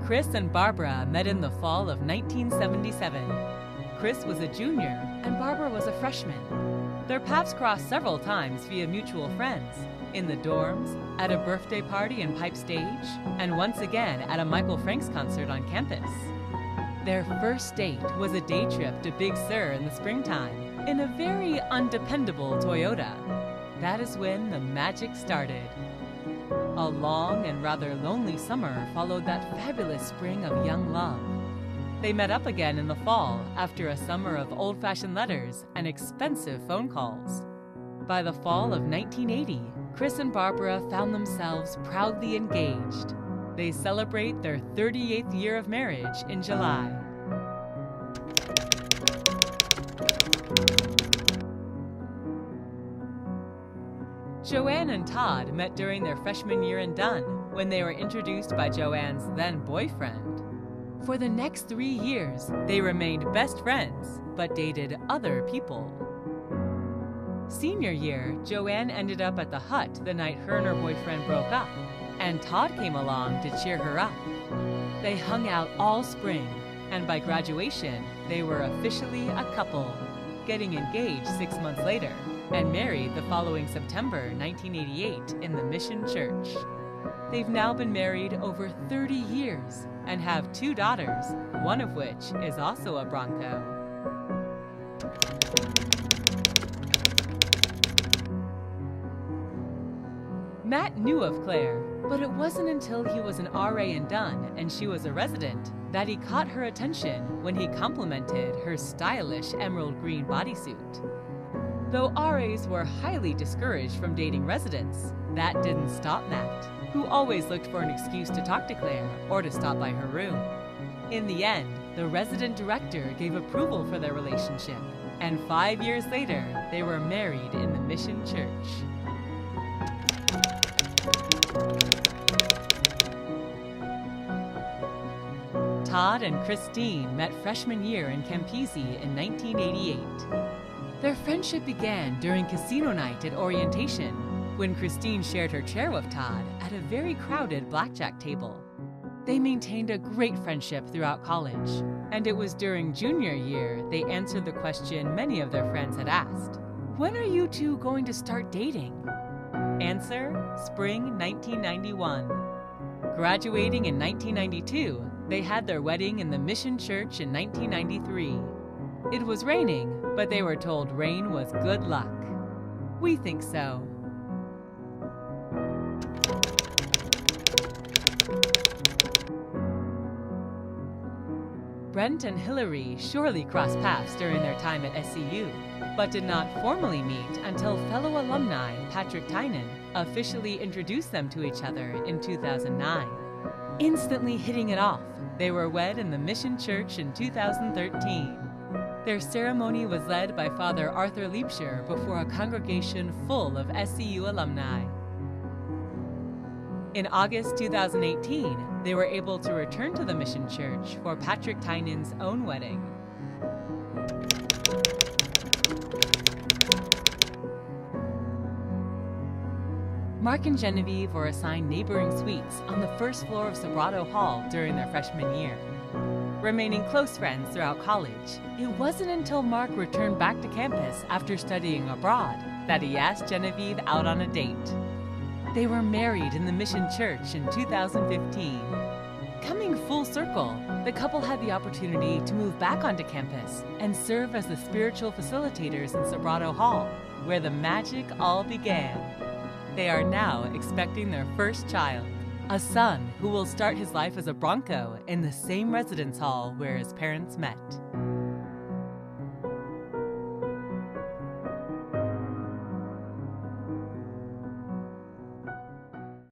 Chris and Barbara met in the fall of 1977. Chris was a junior and Barbara was a freshman. Their paths crossed several times via mutual friends, in the dorms, at a birthday party in Pipe Stage, and once again at a Michael Franks concert on campus. Their first date was a day trip to Big Sur in the springtime, in a very undependable Toyota. That is when the magic started. A long and rather lonely summer followed that fabulous spring of young love. They met up again in the fall after a summer of old-fashioned letters and expensive phone calls. By the fall of 1980, Chris and Barbara found themselves proudly engaged. They celebrate their 38th year of marriage in July. Joanne and Todd met during their freshman year in Dunn, when they were introduced by Joanne's then-boyfriend. For the next 3 years, they remained best friends, but dated other people. Senior year, Joanne ended up at the hut the night her and her boyfriend broke up, and Todd came along to cheer her up. They hung out all spring, and by graduation, they were officially a couple, getting engaged 6 months later, and married the following September 1988 in the Mission Church. They've now been married over 30 years and have 2 daughters, one of which is also a Bronco. Matt knew of Claire, but it wasn't until he was an RA in Dunn and she was a resident that he caught her attention when he complimented her stylish emerald green bodysuit. Though RAs were highly discouraged from dating residents, that didn't stop Matt, who always looked for an excuse to talk to Claire or to stop by her room. In the end, the resident director gave approval for their relationship, and 5 years later, they were married in the Mission Church. Todd and Christine met freshman year in Campisi in 1988. Their friendship began during casino night at orientation, when Christine shared her chair with Todd at a very crowded blackjack table. They maintained a great friendship throughout college, and it was during junior year they answered the question many of their friends had asked: "When are you two going to start dating?" Answer: spring 1991. Graduating in 1992, they had their wedding in the Mission Church in 1993. It was raining, but they were told rain was good luck. We think so. Brent and Hillary surely crossed paths during their time at SCU, but did not formally meet until fellow alumni Patrick Tynan officially introduced them to each other in 2009. Instantly hitting it off, they were wed in the Mission Church in 2013. Their ceremony was led by Father Arthur Liebscher before a congregation full of SCU alumni. In August 2018, they were able to return to the Mission Church for Patrick Tynan's own wedding. Mark and Genevieve were assigned neighboring suites on the first floor of Sobrato Hall during their freshman year. Remaining close friends throughout college, it wasn't until Mark returned back to campus after studying abroad that he asked Genevieve out on a date. They were married in the Mission Church in 2015. Coming full circle, the couple had the opportunity to move back onto campus and serve as the spiritual facilitators in Sobrato Hall, where the magic all began. They are now expecting their first child, a son who will start his life as a Bronco in the same residence hall where his parents met.